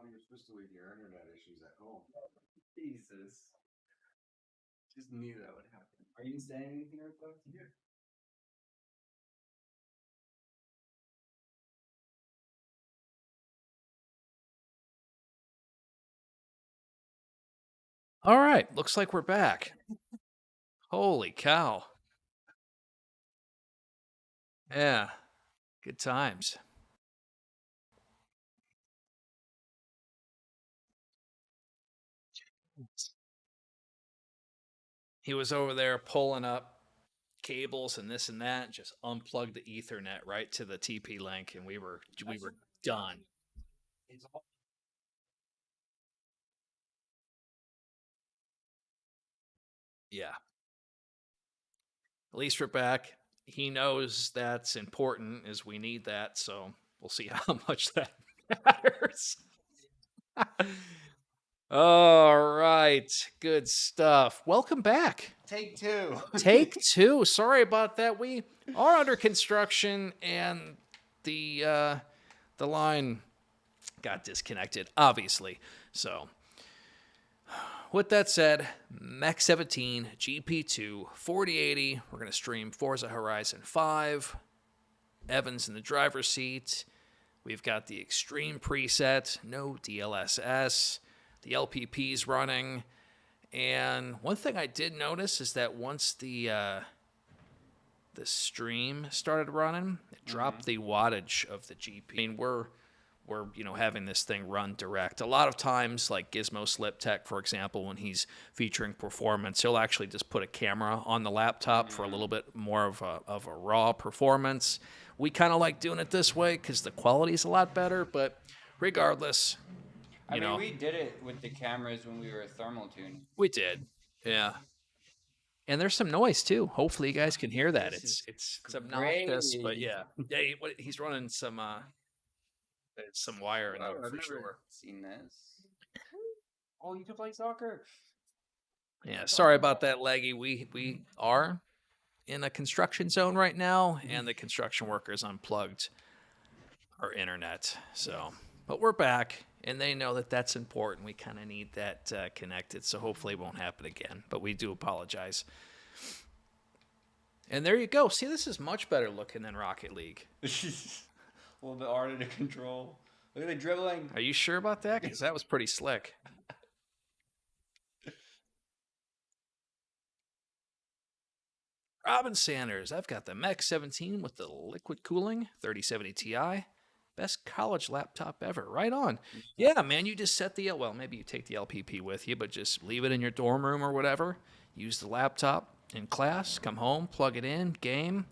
thought you were supposed to leave your internet issues at home. Jesus. Just knew that would happen. Are you saying anything or something? Yeah. All right, looks like we're back. Holy cow. Yeah, good times. He was over there pulling up cables and this and that, and just unplugged the Ethernet right to the TP link, and we were done. Yeah. At least we're back. He knows that's important, as we need that, so we'll see how much that matters. All right, good stuff. Welcome back. Take two. Take two. Sorry about that. We are under construction, and the line got disconnected, obviously. So, with that said, MECH-17 GP2 4080. We're going to stream Forza Horizon 5. Evan's in the driver's seat. We've got the Extreme preset, no DLSS. The LPP's running. And one thing I did notice is that once the stream started running, it dropped the wattage of the GP. I mean, we're having this thing run direct. A lot of times, like Gizmo Slip Tech, for example, when he's featuring performance, he'll actually just put a camera on the laptop for a little bit more of a raw performance. We kind of like doing it this way because the quality is a lot better, but regardless, I mean, we did it with the cameras when we were thermal tuning. We did, yeah. And there's some noise too. Hopefully, you guys can hear that. It's obnoxious, but yeah. He's running some wire in there for sure. Seen this? Oh, you can play soccer. Yeah, sorry about that, Leggy. We are in a construction zone right now, and the construction workers unplugged our internet. So, but we're back. And they know that that's important. We kind of need that connected, so hopefully it won't happen again. But we do apologize. And there you go. See, this is much better looking than Rocket League. A little bit harder to control. Look at the dribbling. Are you sure about that? Because that was pretty slick. Robin Sanders. I've got the MECH-17 with the liquid cooling, 3070 Ti. Best college laptop ever. Right on. Yeah, man, you just set the... Well, maybe you take the LPP with you, but just leave it in your dorm room or whatever. Use the laptop in class. Come home, plug it in, game.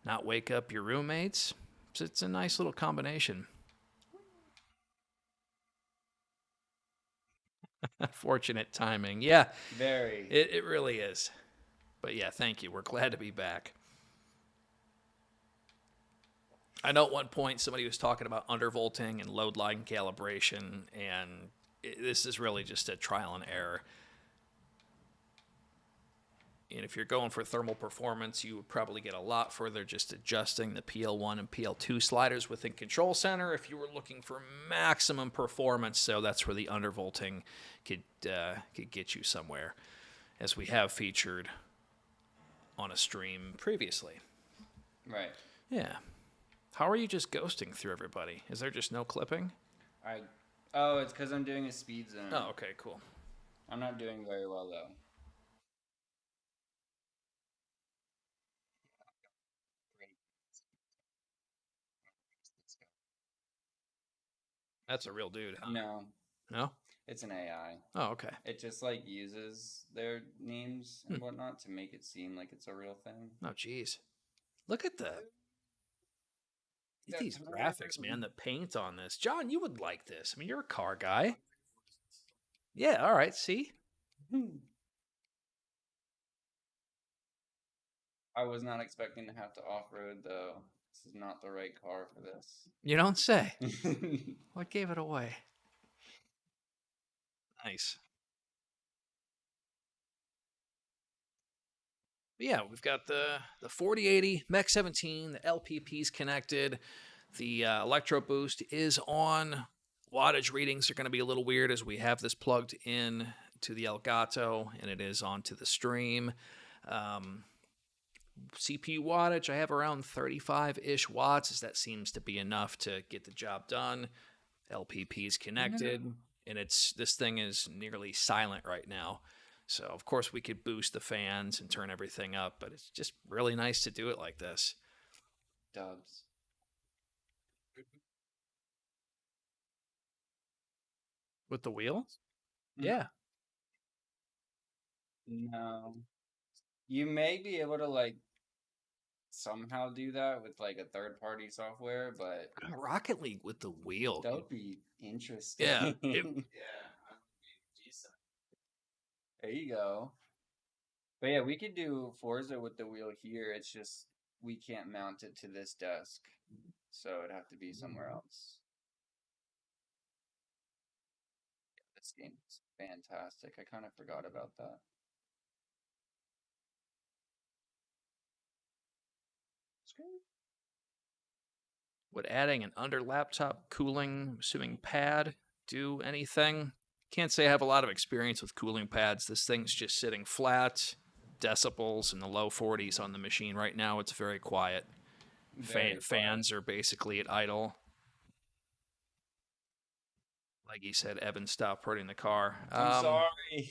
Not wake up your roommates. So it's a nice little combination. Fortunate timing. Yeah. Very. It really is. But yeah, thank you. We're glad to be back. I know at one point somebody was talking about undervolting and load line calibration, and this is really just a trial and error. And if you're going for thermal performance, you would probably get a lot further just adjusting the PL1 and PL2 sliders within Control Center if you were looking for maximum performance. So that's where the undervolting could get you somewhere, as we have featured on a stream previously. Right. Yeah. How are you just ghosting through everybody? Is there just no clipping? Oh, it's because I'm doing a speed zone. Oh, okay, cool. I'm not doing very well, though. That's a real dude, huh? No. No? It's an AI. Oh, okay. It just, like, uses their names and whatnot to make it seem like it's a real thing. Oh, jeez. Look at these graphics, man. The paint on this. John, you would like this. I mean, you're a car guy. Yeah, all right. See? I was not expecting to have to off-road, though. This is not the right car for this. You don't say. What gave it away? Nice. But yeah, we've got the 4080 MECH-17, the LPP's connected, the Electro Boost is on. wattage readings are going to be a little weird as we have this plugged in to the Elgato and it is onto the stream. CPU wattage, I have around 35-ish watts, as that seems to be enough to get the job done. LPP is connected, and this thing is nearly silent right now. So, of course, we could boost the fans and turn everything up, but it's just really nice to do it like this. Dubs. With the wheel? Mhm. Yeah. No. You may be able to like somehow do that with like a third party software, but Rocket League with the wheel. that would be interesting. Yeah. Yeah, I would be decent. There you go. But yeah, we could do Forza with the wheel here. It's just we can't mount it to this desk, so it'd have to be somewhere else. This game is fantastic. I kind of forgot about that. Would adding an under laptop cooling, assuming pad, do anything? Can't say I have a lot of experience with cooling pads. This thing's just sitting flat, decibels in the low 40s on the machine right now. It's very quiet. Very quiet. Fans are basically at idle. Like he said, Evan, stop hurting the car. I'm sorry.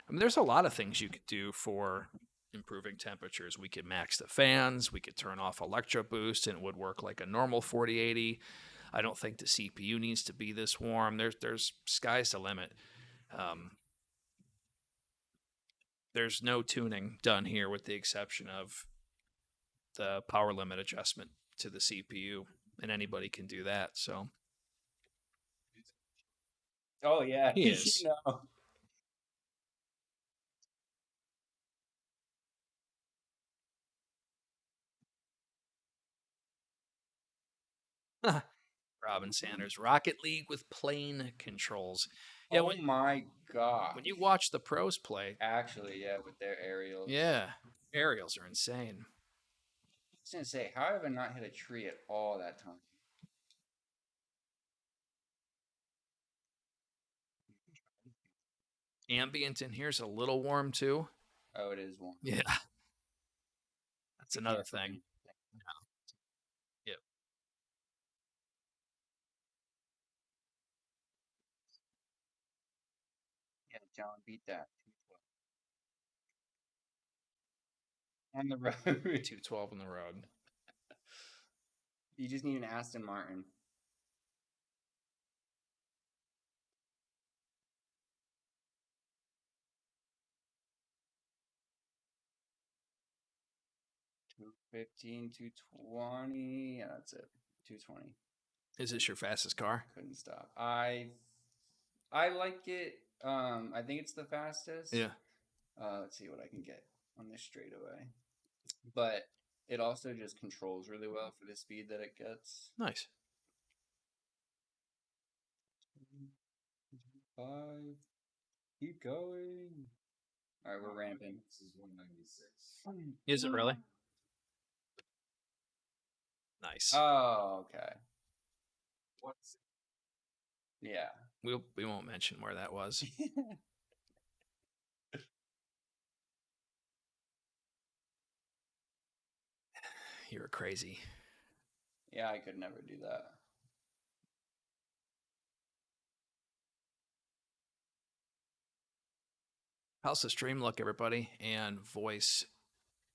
I mean, there's a lot of things you could do for improving temperatures. We could max the fans. We could turn off Electro Boost, and it would work like a normal 4080. I don't think the CPU needs to be this warm. There's sky's the limit. There's no tuning done here, with the exception of the power limit adjustment to the CPU, and anybody can do that. So Oh yeah, He is. you know. Robin Sanders, Rocket League with plane controls. Yeah, Oh my god. when you watch the pros play, Actually, yeah, with their aerials. yeah, aerials are insane. I was gonna say, how have I not hit a tree at all that time? Ambient in here's a little warm too. Oh, it is one. Yeah, that's another thing. Yep. Yeah, John, beat that. On the road. 212 on the road. You just need an Aston Martin. $215, $220. Yeah, that's it. $220. Is this your fastest car? Couldn't stop. I like it. I think it's the fastest. Yeah. Let's see what I can get on this straightaway. But it also just controls really well for the speed that it gets. Nice. 5. Keep going. All right, we're ramping. This is 196. Is it really? Nice. Oh, okay. What's Yeah. We won't mention where that was. You're crazy. Yeah, I could never do that. How's the stream look, everybody? And voice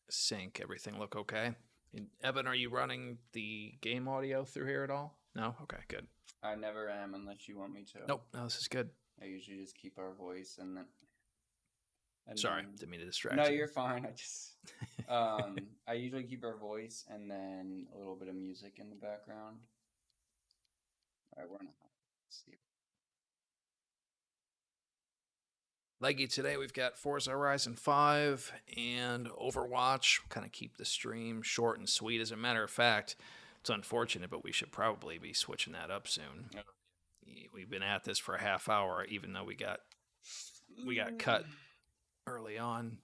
sync, everything look okay? And Evan, are you running the game audio through here at all? No? Okay, good. I never am unless you want me to. Nope, no, this is good. I usually just keep our voice and then. Sorry, then- didn't mean to distract No, you. you're fine. I just. I usually keep our voice and then a little bit of music in the background. All right, we're on. Let's see. Leggy, today we've got Forza Horizon 5 and Overwatch. We'll kind of keep the stream short and sweet. As a matter of fact, it's unfortunate, but we should probably be switching that up soon. Oh. We've been at this for a half hour, even though we got cut early on.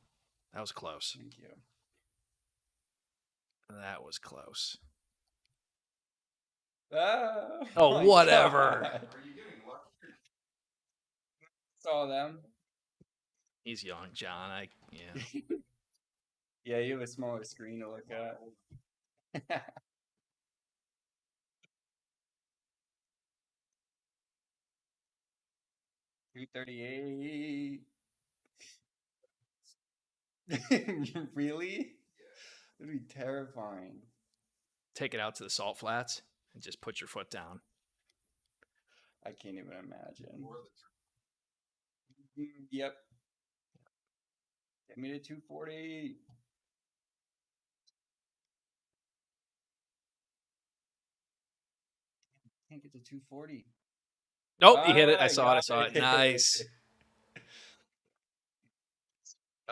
That was close. Thank you. That was close. Oh, Oh, my whatever. God. Are you doing Saw them. He's young, John. Yeah. Yeah, you have a smaller screen to look at. 338. Really? That'd be terrifying. Take it out to the salt flats and just put your foot down. I can't even imagine. Or Yep. Get me to 240. Can't get to 240. Nope, he hit it. I Ah, saw it. I got saw it. Nice.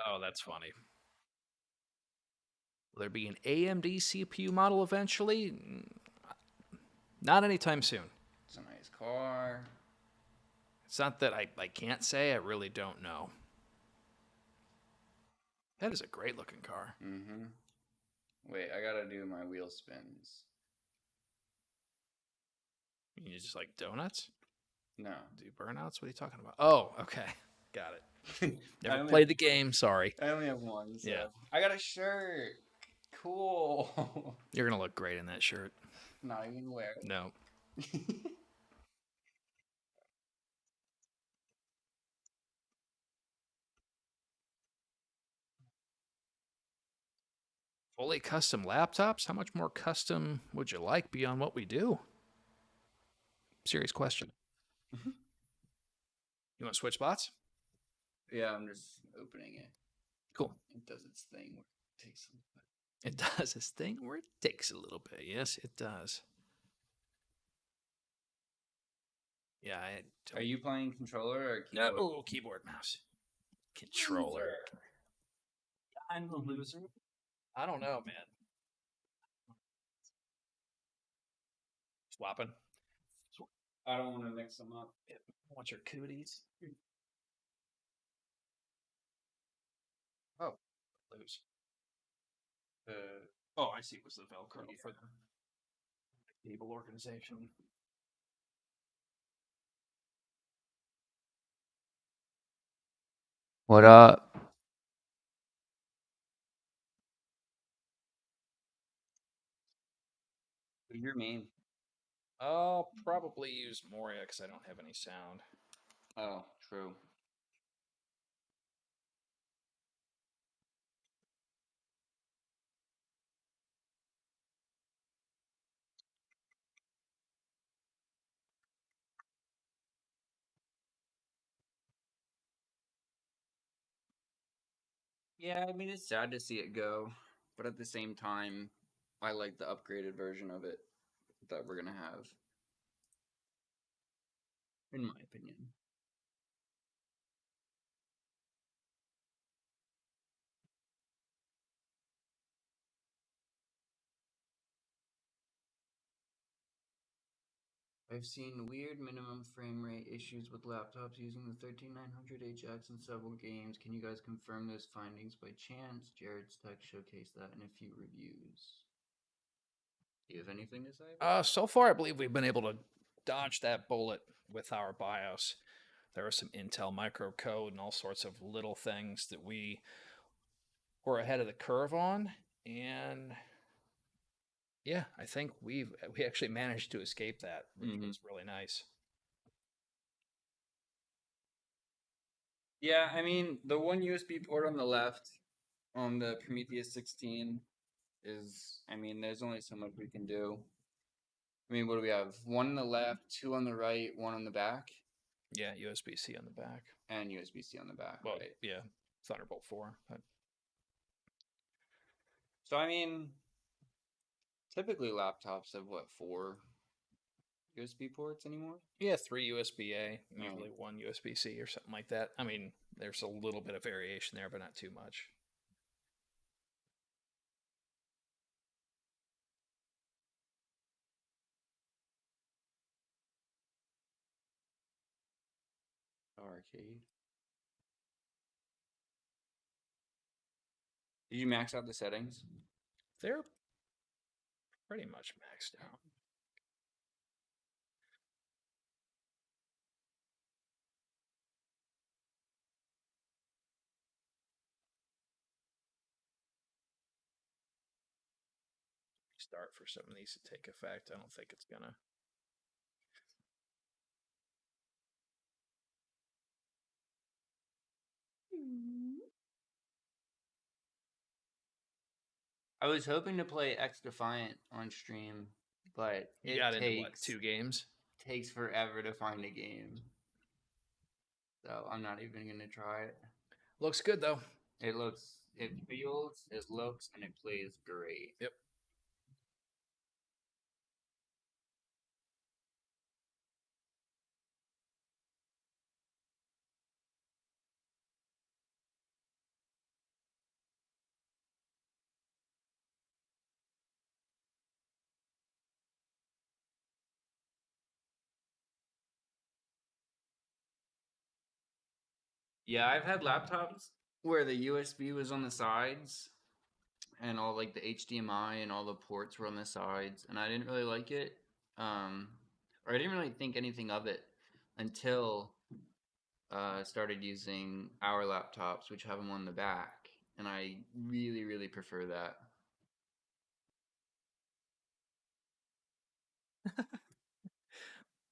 Oh, that's funny. Will there be an AMD CPU model eventually? Not anytime soon. It's a nice car. It's not that I can't say. I really don't know. That is a great looking car. Mm-hmm. Wait, I gotta do my wheel spins. You just like donuts? No. Do burnouts? What are you talking about? Oh, okay. Got it. I Never only played have- the game. Sorry. I only have one. So. Yeah. I got a shirt. Cool. You're going to look great in that shirt. Not even wear it. No. Fully custom laptops? How much more custom would you like beyond what we do? Serious question. You want to switch spots? Yeah, I'm just opening it. Cool. It does its thing where it takes a little bit. It does this thing where it takes a little bit. Yes, it does. Yeah, Are you playing controller or keyboard? No, keyboard, mouse. Controller. I'm the loser. I don't know, man. Swapping. I don't want to mix them up. Want your cooties? Lose. Oh, I see. It was the Velcro for the cable organization. What up? Who's your main? I'll probably use Moria because I don't have any sound. Oh, true. Yeah, I mean, it's sad to see it go, but at the same time, I like the upgraded version of it that we're gonna have. In my opinion. I've seen weird minimum frame rate issues with laptops using the 13900HX in several games. Can you guys confirm those findings by chance? Jared's tech showcased that in a few reviews. Do you have anything to say? So far, I believe we've been able to dodge that bullet with our BIOS. There was some Intel microcode and all sorts of little things that we were ahead of the curve on, and yeah, I think we actually managed to escape that, which was really nice. Yeah, I mean, the one USB port on the left on the Prometheus 16 is, I mean, there's only so much we can do. I mean, what do we have? One on the left, two on the right, one on the back, Yeah, USB-C on the back. and USB-C on the back, Well, right? yeah, Thunderbolt 4. But So, I mean, typically laptops have what, 4 USB ports anymore? yeah, 3 USB-A, Oh. usually 1 USB-C or something like that. I mean, there's a little bit of variation there, but not too much. Arcade. Did you max out the settings? They're pretty much maxed out. restart for some of these to take effect. I don't think it's gonna. I was hoping to play X Defiant on stream, but You it got into takes what, 2 games? takes forever to find a game. So I'm not even gonna try it. Looks good though. It feels, it looks, and it plays great. Yep. Yeah, I've had laptops where the USB was on the sides and all like the HDMI and all the ports were on the sides, and I didn't really like it. Or I didn't really think anything of it until started using our laptops, which have them on the back, and I really, really prefer that.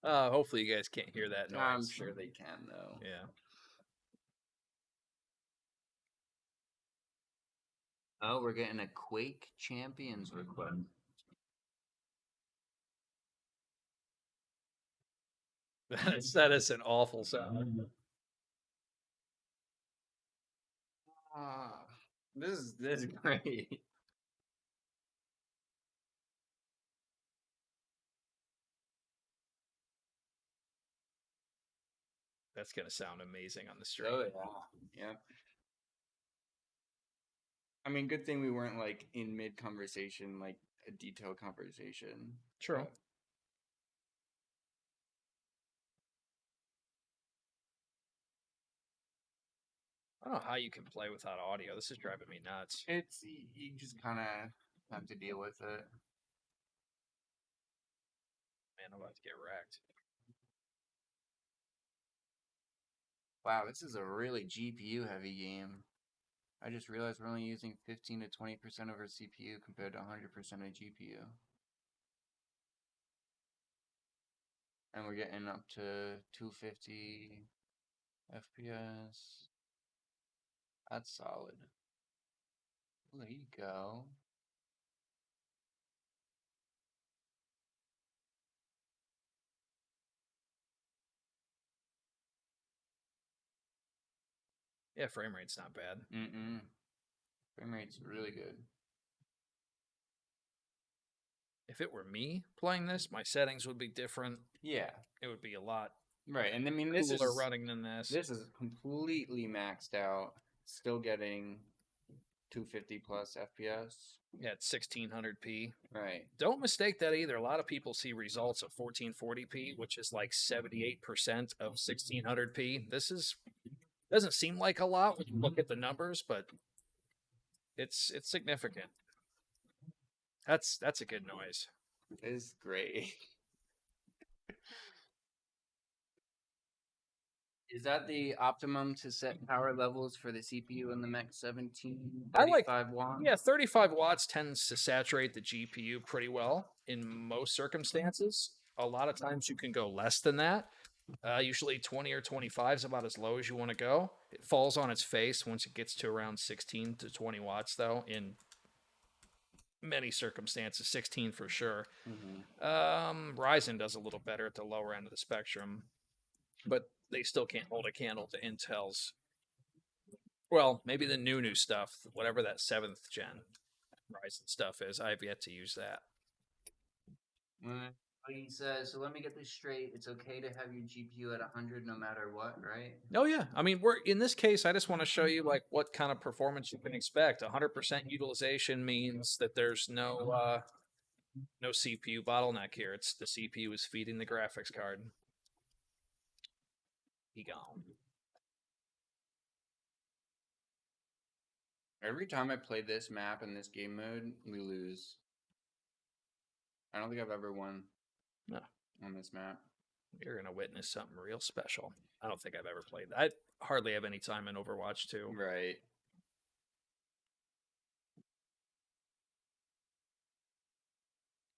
Hopefully you guys can't hear that noise. I'm sure they can though. Yeah. Oh, we're getting a Quake Champions request. That is an awful sound. Ah, this is great. That's gonna sound amazing on the stream. Oh yeah, yeah. I mean, good thing we weren't like in mid conversation, like a detailed conversation. True. but- I don't know how you can play without audio. This is driving me nuts. It's you just kind of have to deal with it. Man, I'm about to get wrecked. Wow, this is a really GPU heavy game. I just realized we're only using 15 to 20% of our CPU compared to 100% of GPU. And we're getting up to 250 FPS. That's solid. There you go. Yeah, frame rate's not bad. Frame rate's really good. If it were me playing this, my settings would be different. Yeah. It would be a lot Right, and I mean this cooler is running than this. This is completely maxed out. Still getting 250 plus FPS. Yeah, it's 1600p. Right. Don't mistake that either. A lot of people see results of 1440p, which is like 78% of 1600p. This doesn't seem like a lot when you look at the numbers, but it's significant. That's a good noise. It's great. Is that the optimum to set power levels for the CPU in the MECH-17? I like 35 watts? Yeah, 35 watts tends to saturate the GPU pretty well in most circumstances. A lot of times you can go less than that. Usually 20 or 25 is about as low as you want to go. It falls on its face once it gets to around 16 to 20 watts, though, in many circumstances, 16 for sure. Ryzen does a little better at the lower end of the spectrum, but they still can't hold a candle to Intel's. Well, maybe the new stuff, whatever that 7th gen Ryzen stuff is. I've yet to use that. He says, so let me get this straight. It's okay to have your GPU at 100 no matter what, right? Oh yeah, I mean, we're in this case. I just want to show you like what kind of performance you can expect. 100% utilization means that there's no CPU bottleneck here. It's the CPU is feeding the graphics card. He gone. Every time I play this map in this game mode, we lose. I don't think I've ever won. No. On this map. You're gonna witness something real special. I don't think I've ever played that. I hardly have any time in Overwatch 2. Right.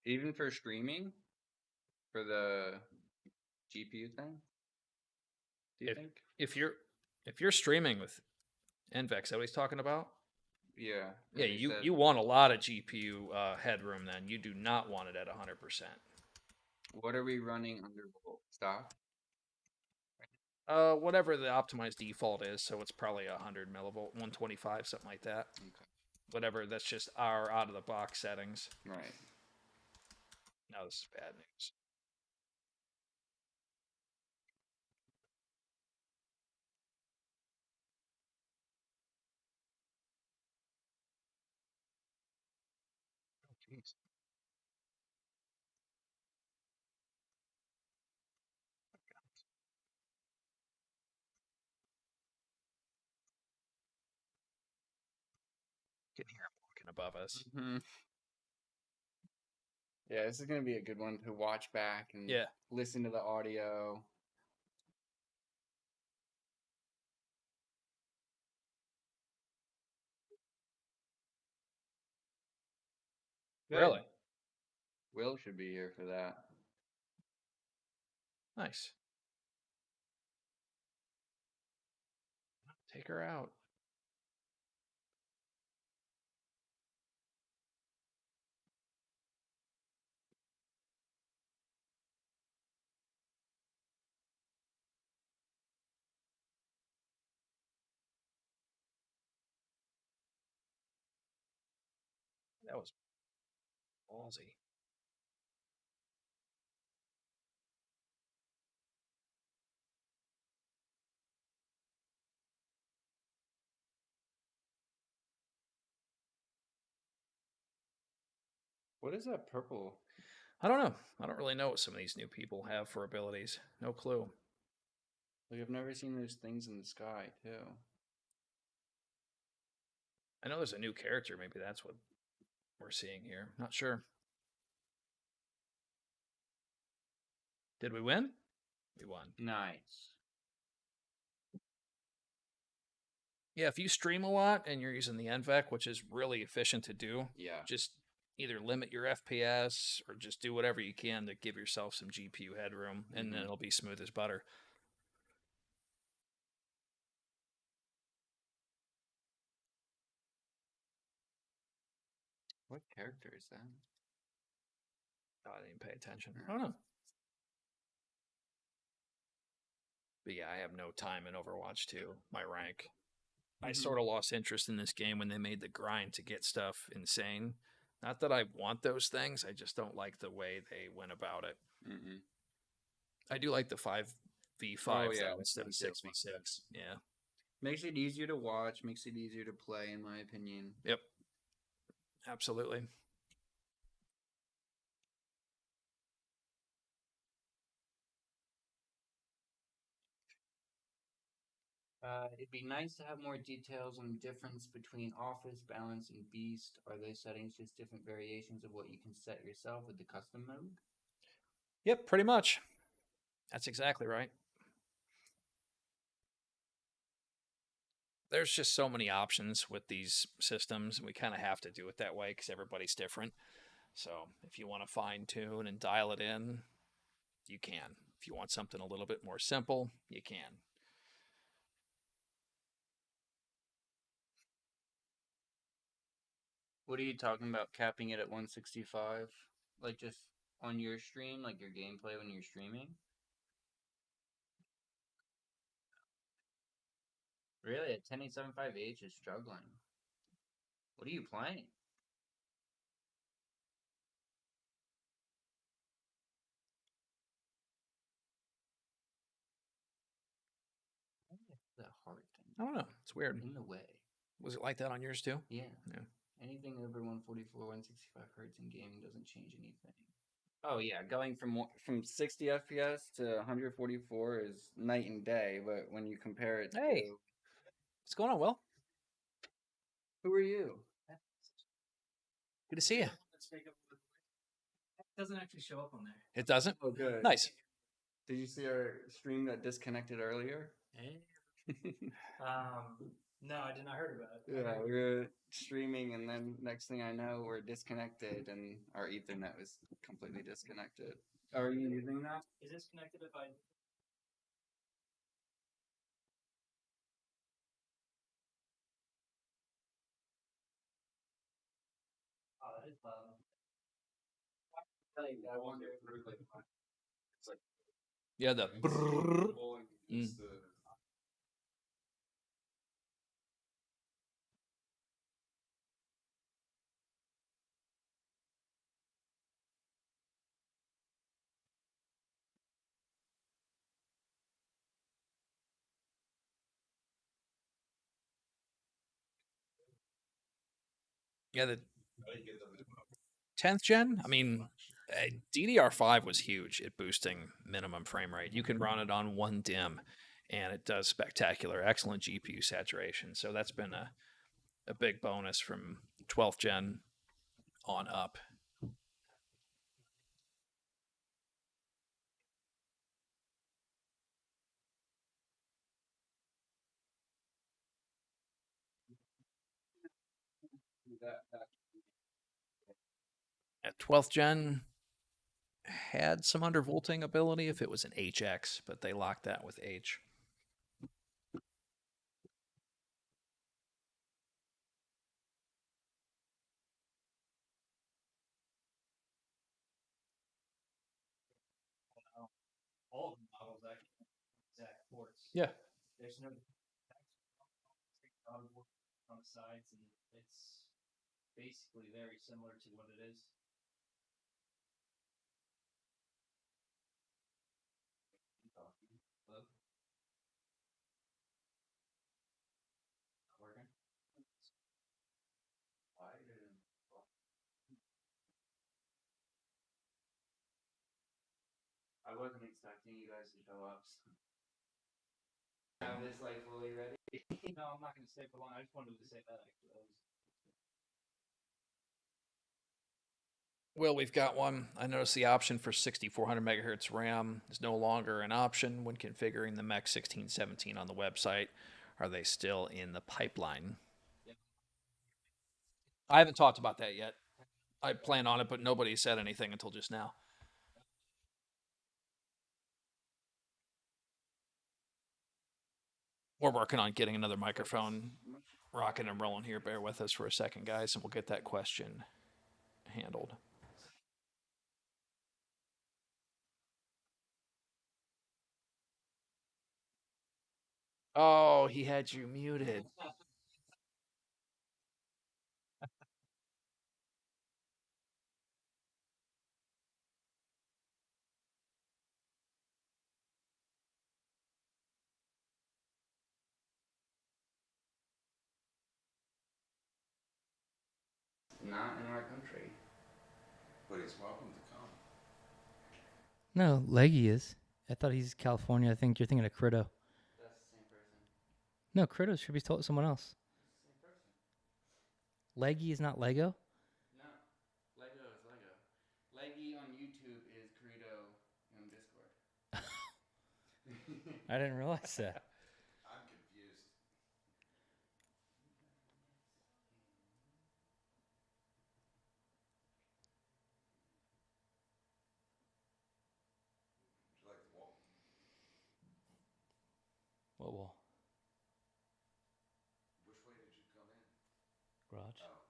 Even for streaming, for the GPU thing. Do you think? If you're streaming with Nvenc, is that what he's talking about? Yeah. Yeah, they said- you want a lot of GPU headroom. Then you do not want it at 100%. What are we running under stock? Whatever the optimized default is, so it's probably 100 millivolt, 125, something like that. Okay. Whatever, that's just our out of the box settings. Right. No, this is bad news. Oh, jeez. Can hear him walking above us. Mm-hmm. Yeah, this is gonna be a good one to watch back and Yeah. listen to the audio. Good. Really? Will should be here for that. Nice. Take her out. That was ballsy. What is that purple? I don't know. I don't really know what some of these new people have for abilities. No clue. Like I've never seen those things in the sky too. I know there's a new character. Maybe that's what we're seeing here. Not sure. Did we win? We won. Nice. Yeah, if you stream a lot and you're using the Nvenc, which is really efficient to do, Yeah. just either limit your FPS or just do whatever you can to give yourself some GPU headroom, and then it'll be smooth as butter. What character is that? Oh, I didn't pay attention. I don't know. But yeah, I have no time in Overwatch 2, my rank. I sort of lost interest in this game when they made the grind to get stuff insane. Not that I want those things, I just don't like the way they went about it. Mm-mm. I do like the 5v5 though, instead of 6v6. Yeah. Makes it easier to watch, makes it easier to play, in my opinion. Yep. Absolutely. It'd be nice to have more details on the difference between Office, Balance, and Beast. Are those settings just different variations of what you can set yourself with the custom mode? Yep, pretty much. That's exactly right. There's just so many options with these systems. We kind of have to do it that way because everybody's different. So if you want to fine tune and dial it in, you can. If you want something a little bit more simple, you can. What are you talking about? Capping it at 165? Like just on your stream, like your gameplay when you're streaming? Really? A 1075H is struggling. What are you playing? The heart thing. I don't know. It's weird. In the way. Was it like that on yours too? Yeah. Yeah. Anything over 144, 165 hertz in gaming doesn't change anything. Oh yeah, going from 60 FPS to 144 is night and day. But when you compare it Hey. to What's going on, Will? who are you? Good to see you. It doesn't actually show up on there. It doesn't? Oh, good. Nice. Did you see our stream that disconnected earlier? Hey. No, I did not heard about it. Yeah, we were streaming, and then next thing I know, we're disconnected, and our Ethernet was completely disconnected. Are you using that? Is this connected if I? Oh, that is loud. I wonder if it's like Yeah, the brrrr. pulling Mm. just the Yeah, the I didn't get them to 10th gen. I mean, DDR5 was huge at boosting minimum frame rate. You can run it on one dim, and it does spectacular, excellent GPU saturation. So that's been a big bonus from 12th gen on up. At 12th gen had some undervolting ability if it was an HX, but they locked that with H. All of the models actually have exact ports. Yeah. There's no on the sides, and it's basically very similar to what it is. Hello? Working? Why didn't? I wasn't expecting you guys to show up. Have this like fully ready. No, I'm not going to stay for long. I just wanted to say that actually. Well, we've got one. I noticed the option for 6400 megahertz RAM is no longer an option when configuring the MECH-17 on the website. Are they still in the pipeline? Yep. I haven't talked about that yet. I plan on it, but nobody said anything until just now. We're working on getting another microphone rocking and rolling here. Bear with us for a second, guys, and we'll get that question handled. Oh, he had you muted. Not in our country. but he's welcome to come. No, Leggy is. I thought he's California. I think you're thinking of Crito. That's the same person. No, Crito should be told someone else. That's the same person. Leggy is not Lego. No, Lego is Lego. Leggy on YouTube is Credo on Discord. I didn't realize that. I'm confused. Would you like the wall? What wall? Which way did you come in? Garage. Oh,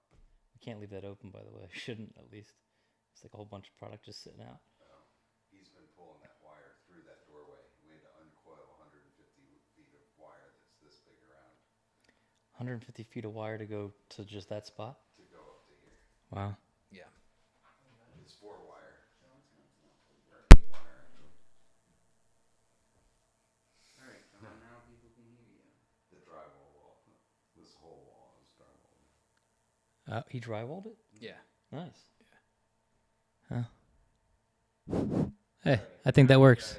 We can't leave that open, by the way. Shouldn't, at least. It's like a whole bunch of product just sitting out. oh. He's been pulling that wire through that doorway. We had to uncoil 150 feet of wire that's this big around 150 feet of wire to go to just that spot. to go up to here. Wow. Yeah. It's 4 wire. Or 8 wire, actually. Alright, come on now, people can hear you. The drywall wall. This whole wall is drywall. He drywalled it? Yeah. Nice. Huh. Hey, I think that works.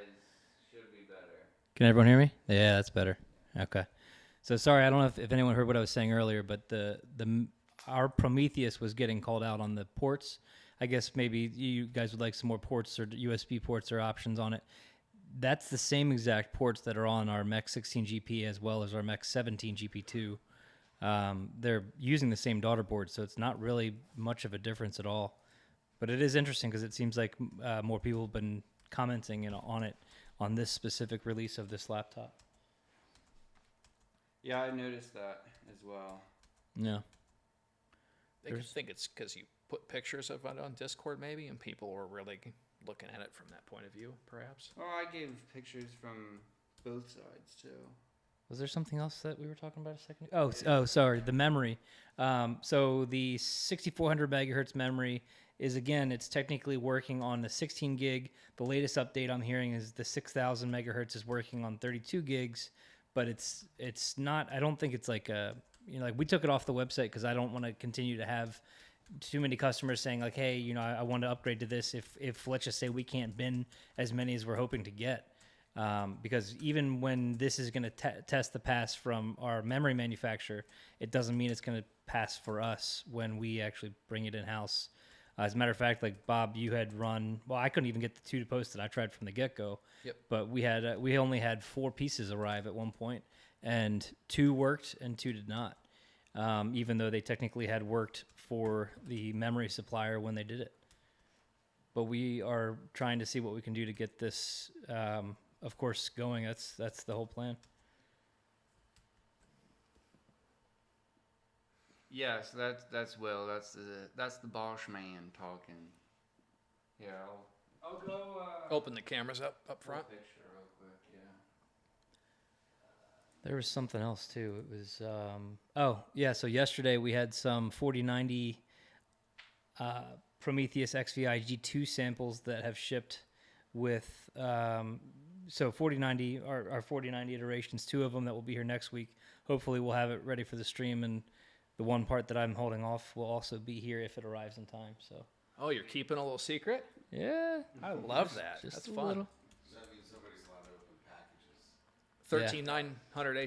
Should be better. Can everyone hear me? Yeah, that's better. Okay. So sorry, I don't know if anyone heard what I was saying earlier, but our Prometheus was getting called out on the ports. I guess maybe you guys would like some more ports or USB ports or options on it. That's the same exact ports that are on our MECH-16 GP as well as our MECH-17 GP2 They're using the same daughter board, so it's not really much of a difference at all. But it is interesting because it seems like more people have been commenting on it on this specific release of this laptop. Yeah, I noticed that as well. Yeah. They could think it's because you put pictures of it on Discord, maybe, and people were really looking at it from that point of view, perhaps. Oh, I gave pictures from both sides too. Was there something else that we were talking about a second ago? Oh, sorry, the memory. So the 6400 megahertz memory is, again, it's technically working on the 16 gig. The latest update I'm hearing is the 6000 megahertz is working on 32 gigs, but it's not. I don't think it's like a, like we took it off the website because I don't want to continue to have too many customers saying like, hey, I want to upgrade to this if let's just say we can't bin as many as we're hoping to get. Because even when this is going to test the pass from our memory manufacturer, it doesn't mean it's going to pass for us when we actually bring it in-house. As a matter of fact, like Bob, you had run, well, I couldn't even get the 2 to post it. I tried from the get-go. Yep. But we only had 4 pieces arrive at one point, and 2 worked and 2 did not, even though they technically had worked for the memory supplier when they did it. But we are trying to see what we can do to get this, of course, going. That's the whole plan. Yes, that's Will. That's the Bosch man talking. Yeah, I'll go. Open the cameras up front. Picture real quick. Yeah. There was something else too. It was so yesterday we had some 4090 Prometheus XVI G2 samples that have shipped with so 4090 our 4090 iterations, 2 of them that will be here next week. Hopefully we'll have it ready for the stream, and the one part that I'm holding off will also be here if it arrives in time. So Oh, you're keeping a little secret? yeah, I love that. just That's a fun. little. Does that mean somebody's allowed to open packages?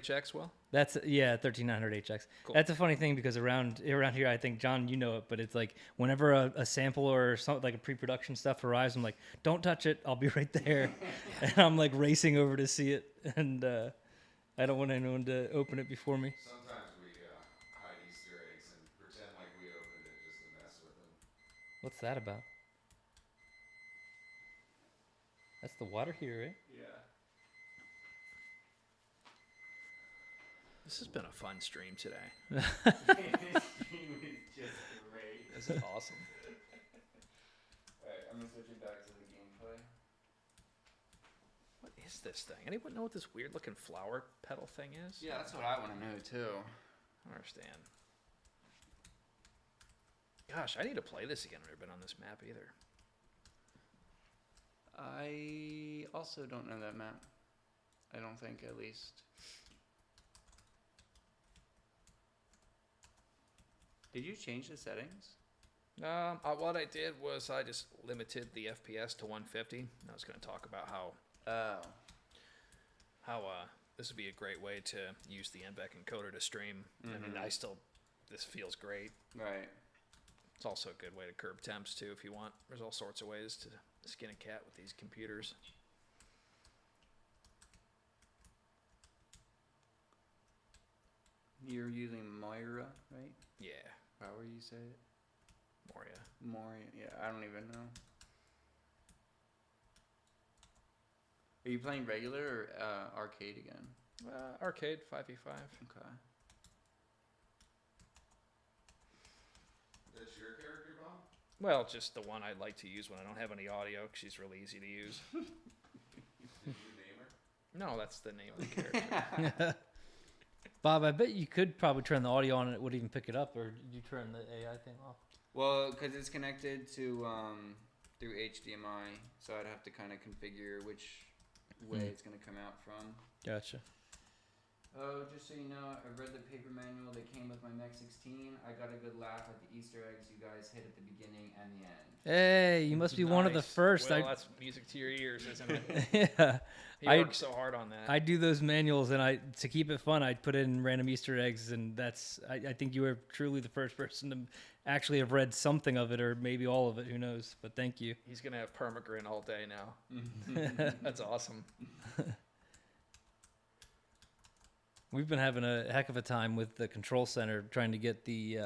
13900HX, Will? That's 13900HX. Cool. That's a funny thing because around here, I think John, you know it, but it's like whenever a sample or something like a pre-production stuff arrives, I'm like, don't touch it, I'll be right there, and I'm like racing over to see it, and I don't want anyone to open it before me. Sometimes we hide Easter eggs and pretend like we opened it just to mess with them. What's that about? That's the water heater, right? Yeah. This has been a fun stream today. This stream is just great. This is awesome. Alright, I'm gonna switch it back to the gameplay. What is this thing? Anyone know what this weird looking flower petal thing is? Yeah, that's what I want to know too. I don't understand. Gosh, I need to play this again. I've never been on this map either. I also don't know that map. I don't think, at least. Did you change the settings? What I did was I just limited the FPS to 150. I was going to talk about how this would be a great way to use the Nvenc encoder to stream. I mean, this feels great. Right. It's also a good way to curb temps too if you want. There's all sorts of ways to skin a cat with these computers. You're using Moira, right? Yeah, However you say it. Moria. Moira. Yeah, I don't even know. Are you playing regular or arcade again? Arcade 5v5. Okay. That's your character, Bob? Well, just the one I like to use when I don't have any audio, 'cause she's really easy to use. Did you name her? No, that's the name of the character. Bob, I bet you could probably turn the audio on and it would even pick it up, or did you turn the AI thing off? Well, because it's connected to through HDMI, so I'd have to kind of configure which way it's going to come out from. Gotcha. Oh, just so you know, I read the paper manual that came with my MECH-17. I got a good laugh at the Easter eggs you guys hit at the beginning and the end. Hey, you must be one of the Nice. first. Well, that's music to your ears, isn't it? Yeah. He I- worked so hard on that. I do those manuals, and to keep it fun, I put in random Easter eggs, and I think you were truly the first person to actually have read something of it, or maybe all of it. Who knows? But thank you. He's gonna have permagrin all day now. That's awesome. We've been having a heck of a time with the control center trying to get the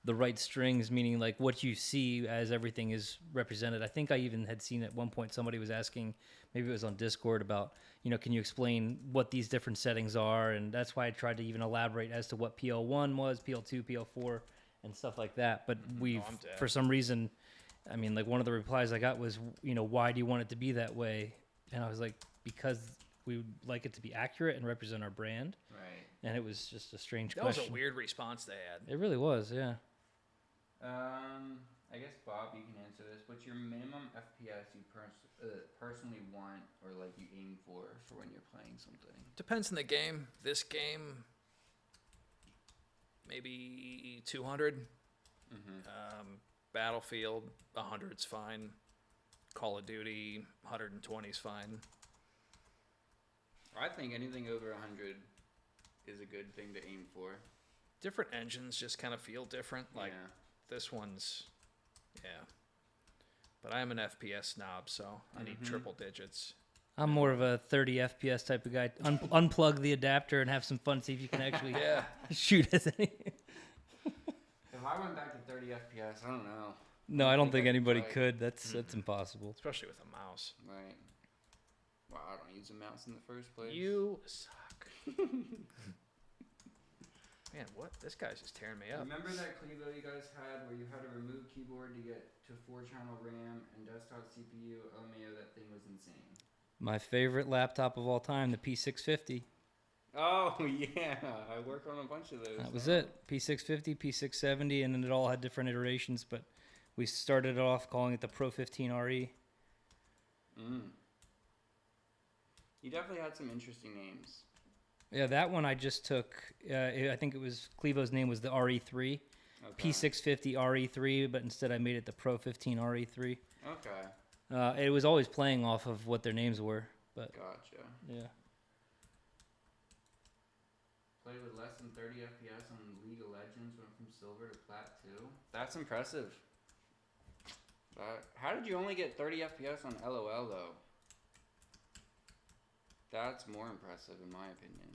right strings, meaning like what you see as everything is represented. I think I even had seen at one point somebody was asking, maybe it was on Discord, about, can you explain what these different settings are? And that's why I tried to even elaborate as to what PL1 was, PL2, PL4, and stuff like that. But we've, I'm dead. for some reason, I mean, like one of the replies I got was, why do you want it to be that way? And I was like, because we would like it to be accurate and represent our brand. Right. And it was just a strange That question. was a weird response they had. It really was, yeah. I guess Bob, you can answer this. What's your minimum FPS you personally want, or like you aim for when you're playing something? Depends on the game. This game, maybe 200. Battlefield, 100's fine. Call of Duty, 120's fine. I think anything over 100 is a good thing to aim for. Different engines just kind of feel different. Like Yeah. this one's, But I am an FPS snob, so I need triple digits. I'm more of a 30 FPS type of guy. Unplug the adapter and have some fun. See if you can actually shoot as any. If I went back to 30 FPS, I don't know. No, I don't think I could anybody try it. could. That's impossible. Especially with a mouse. Right. Well, I don't use a mouse in the first place. You suck. Man, what? This guy's just tearing me up. Remember that Clevo you guys had where you had to remove keyboard to get to 4-channel RAM and desktop CPU? LMAO, that thing was insane. My favorite laptop of all time, the P650. Oh, yeah. I worked on a bunch of those. That was it. P650, P670, and then it all had different iterations, but we started off calling it the Pro 15 RE. You definitely had some interesting names. Yeah, that one I just took. I think it was Clevo's name was the RE3, Okay. P650 RE3, but instead I made it the Pro 15 RE3. Okay. It was always playing off of what their names were, but Gotcha. yeah. Played with less than 30 FPS on League of Legends, went from silver to plat 2. That's impressive. How did you only get 30 FPS on LOL though? That's more impressive in my opinion.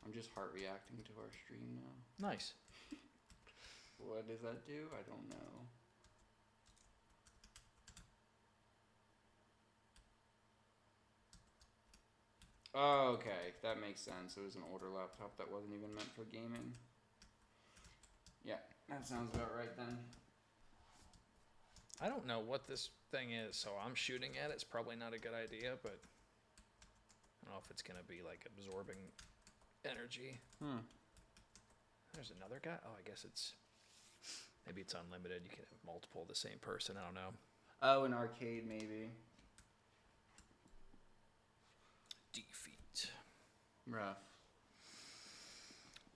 I'm just heart reacting to our stream now. Nice. What does that do? I don't know. Oh, okay, that makes sense. It was an older laptop that wasn't even meant for gaming. Yeah, that sounds about right then. I don't know what this thing is, so I'm shooting at it. It's probably not a good idea, but I don't know if it's going to be like absorbing energy. There's another guy. Oh, I guess maybe it's unlimited. You can have multiple of the same person. I don't know. Oh, an arcade maybe. Defeat. Rough.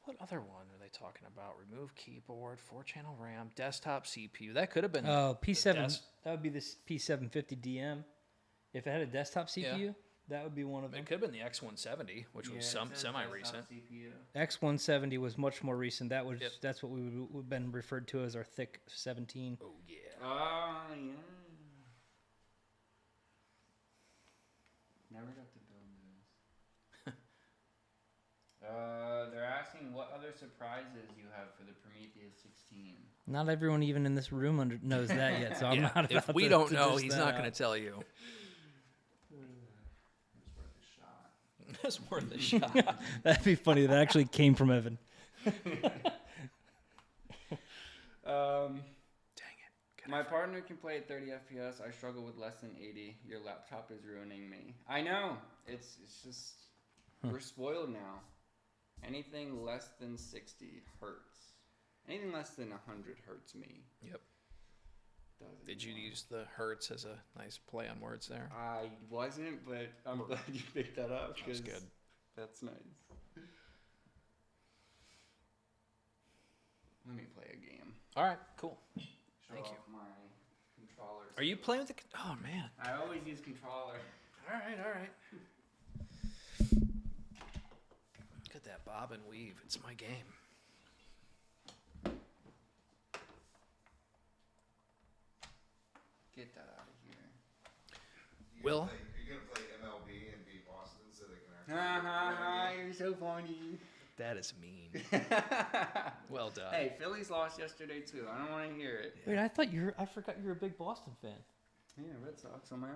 What other one are they talking about? Remove keyboard, 4-channel RAM, desktop CPU. That could have been. Oh, P7. des- That would be this P750 DM. If it had a desktop CPU, that would be one of them. It could have been the X170, which was semi-recent. X170 was much more recent. That was Yep. That's what we've been referred to as our thick 17. Oh yeah. Yeah. Never got to build this. They're asking what other surprises you have for the Prometheus 16. Not everyone even in this room knows that yet, so I'm not about If we to don't dish know, he's that not out. going to tell you. It's worth a shot. It's worth a shot. That'd be funny. That actually came from Evan. Dang it. My partner can play at 30 FPS. I struggle with less than 80. Your laptop is ruining me. I know. It's just we're spoiled now. Anything less than 60 hurts. Anything less than 100 hurts me. Yep. Doesn't Did you anymore. use the hertz as a nice play on words there? I wasn't, but I'm glad you picked that up. That was 'cause good. That's nice. Let me play a game. All right, cool. Show Thank you. off my controller. Are you playing with the? Oh man. I always use controller. All right, all right. Look at that bob and weave. It's my game. Get that out of here. Will? Are you gonna play MLB and beat Boston so they can actually You're so funny. That is mean. Well done. Hey, Phillies lost yesterday too. I don't want to hear it. Wait, I forgot you were a big Boston fan. Yeah, Red Sox on my own.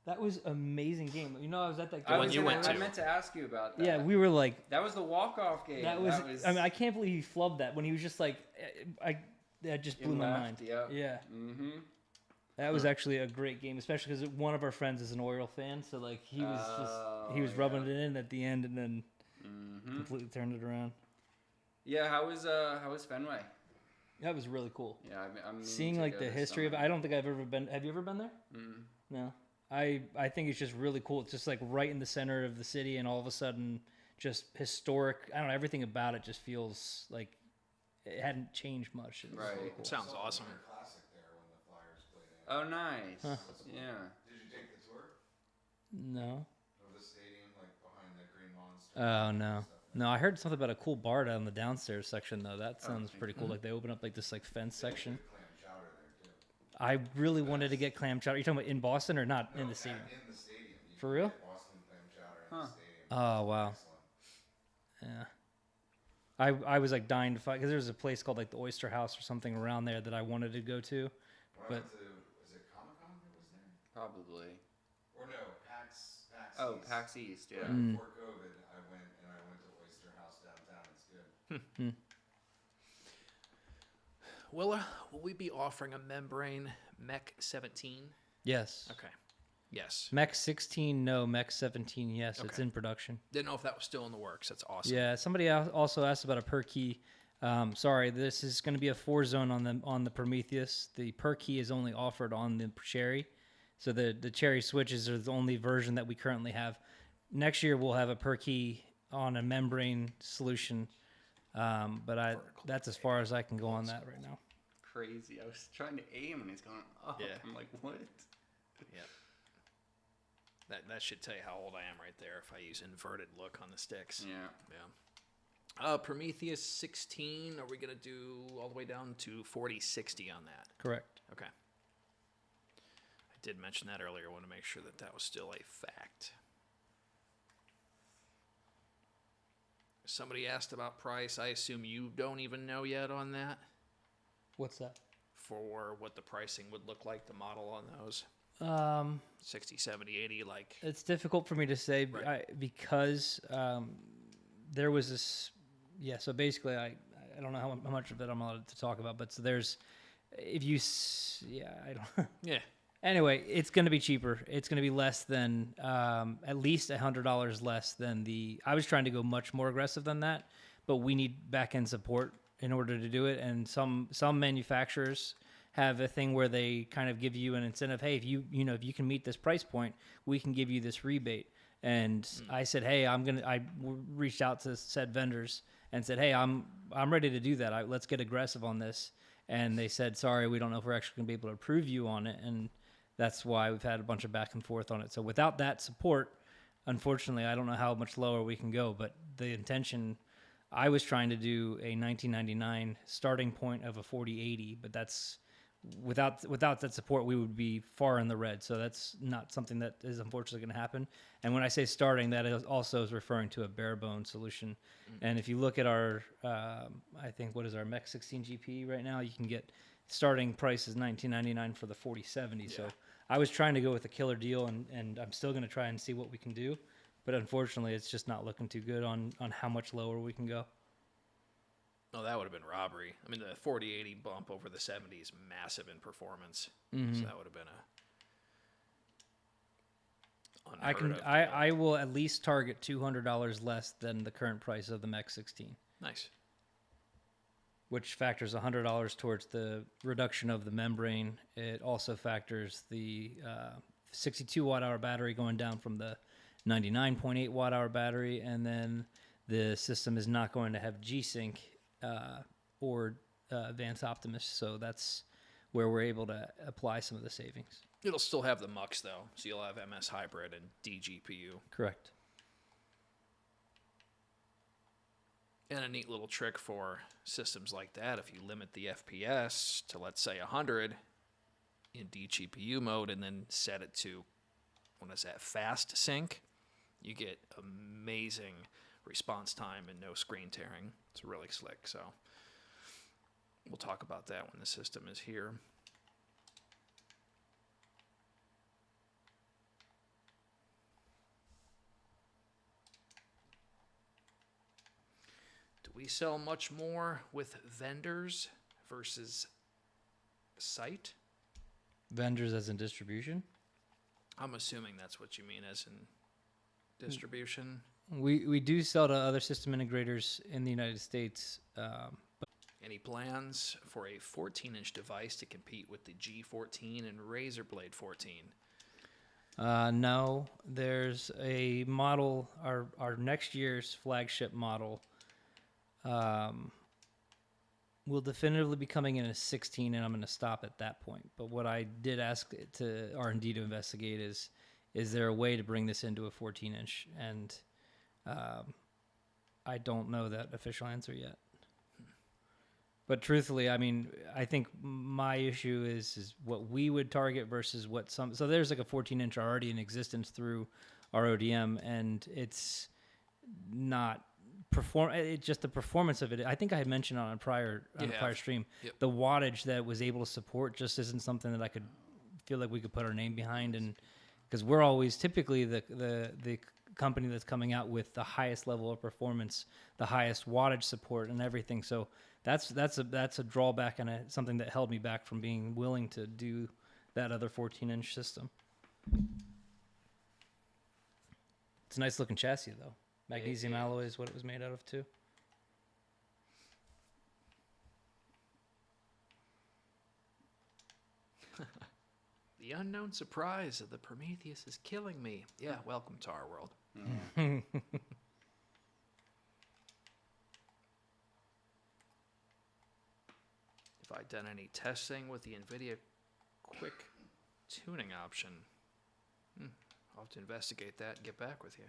That was amazing game. You know, I was at that The game. one you went to. I meant to ask you about that. Yeah, we were like, That was the walk-off game. that was. I mean, I can't believe he flubbed that when he was just like, that just blew my mind. Yep. Yeah, Mm-hmm. that was actually a great game, especially because one of our friends is an Oriole fan, so like he was rubbing it in at the end and then completely turned it around. Yeah, how was Fenway? That was really cool. Yeah, I'm Seeing like the history of it. I don't think I've ever been. Have you ever been there? No. I think it's just really cool. It's just like right in the center of the city, and all of a sudden, just historic. I don't know. Everything about it just feels like it hadn't changed much. It was Right. really cool. Sounds awesome. Classic there when the Flyers played in. Oh, nice. Yeah. Did you take the tour No. of the stadium, like behind the Green Monster? Oh no. No, I heard something about a cool bar down in the downstairs section though. That sounds pretty cool. Like they open up like this like fence section. Clam chowder there too. I really wanted to get clam chowder. You talking about in Boston or not in the stadium? In the stadium. You For can real? get Boston clam chowder in the stadium. Oh wow. Excellent. Yeah. I was like dying to find because there's a place called like the Oyster House or something around there that I wanted to go to. When I But went to, was it Comic-Con that was there? Probably. Or no, PAX Oh, East. PAX East. Yeah. Before COVID, I went to Oyster House downtown. It's good. Will we be offering a membrane MECH-17? Yes. Okay. Yes. MECH-16, no. MECH-17, yes. It's Okay. in production. Didn't know if that was still in the works. That's awesome. Yeah. Somebody also asked about a per key. Sorry, this is going to be a 4-zone on the Prometheus. The per key is only offered on the Cherry. So the Cherry switches are the only version that we currently have. Next year we'll have a per key on a membrane solution. But that's as far as I can go on that right now. Crazy. I was trying to aim and it's going up. Yeah. I'm like, what? Yeah. That should tell you how old I am right there if I use inverted look on the sticks. Yeah. Yeah. Prometheus 16, are we going to do all the way down to 4060 on that? Correct. Okay. I did mention that earlier. I want to make sure that was still a fact. Somebody asked about price. I assume you don't even know yet on that What's that? for what the pricing would look like, the model on those. 60, 70, 80, like. It's difficult for me to say because there was this. Yeah, so basically, I don't know how much of it I'm allowed to talk about, but so there's, if you, I don't. Yeah. Anyway, it's going to be cheaper. It's going to be less than at least $100 less than the. I was trying to go much more aggressive than that, but we need back end support in order to do it. And some manufacturers have a thing where they kind of give you an incentive. Hey, if you can meet this price point, we can give you this rebate. And I said, hey, I reached out to said vendors and said, hey, I'm ready to do that. Let's get aggressive on this. And they said, sorry, we don't know if we're actually going to be able to approve you on it. And that's why we've had a bunch of back and forth on it. So without that support, unfortunately, I don't know how much lower we can go. But the intention, I was trying to do a 1999 starting point of a 4080, but that's without that support, we would be far in the red. So that's not something that is unfortunately going to happen. And when I say starting, that is referring to a bare bone solution. And if you look at our, I think what is our MECH-17 GP right now, you can get starting price is $19.99 for the 4070. Yeah. So I was trying to go with a killer deal, and I'm still going to try and see what we can do. But unfortunately, it's just not looking too good on how much lower we can go. Oh, that would have been robbery. I mean, the 4080 bump over the 70 is massive in performance. Mm-hmm. So that would have been a I will at least target $200 less than the current price of the MECH-16. Nice. Which factors $100 towards the reduction of the membrane. It also factors the 62 watt-hour battery going down from the 99.8 watt-hour battery, and then the system is not going to have G-Sync or Advanced Optimus, so that's where we're able to apply some of the savings. It'll still have the MUX, though, so you'll have MS Hybrid and DGPU. Correct. And a neat little trick for systems like that, if you limit the FPS to, let's say, 100 in DGPU mode and then set it to when it's at fast sync, you get amazing response time and no screen tearing. It's really slick. So we'll talk about that when the system is here. Do we sell much more with vendors versus site? Vendors as in distribution? I'm assuming that's what you mean as in distribution. We do sell to other system integrators in the United States. Any plans for a 14-inch device to compete with the G14 and Razer Blade 14? No, there's a model, our next year's flagship model will definitively be coming in a 16, and I'm going to stop at that point. But what I did ask to R&D to investigate is there a way to bring this into a 14-inch? And I don't know that official answer yet. But truthfully, I mean, I think my issue is what we would target versus what some. So there's like a 14-inch already in existence through our ODM, and it's not perform. It's just the performance of it. I think I had mentioned on a prior stream, Yep. the wattage that was able to support just isn't something that I could feel like we could put our name behind, and because we're always typically the company that's coming out with the highest level of performance, the highest wattage support, and everything. So that's a drawback and something that held me back from being willing to do that other 14-inch system. It's a nice looking chassis though. Magnesium alloy is what it was made out of too. The unknown surprise of the Prometheus is killing me. Yeah, welcome to our world. If I'd done any testing with the NVIDIA quick tuning option, I'll have to investigate that and get back with you.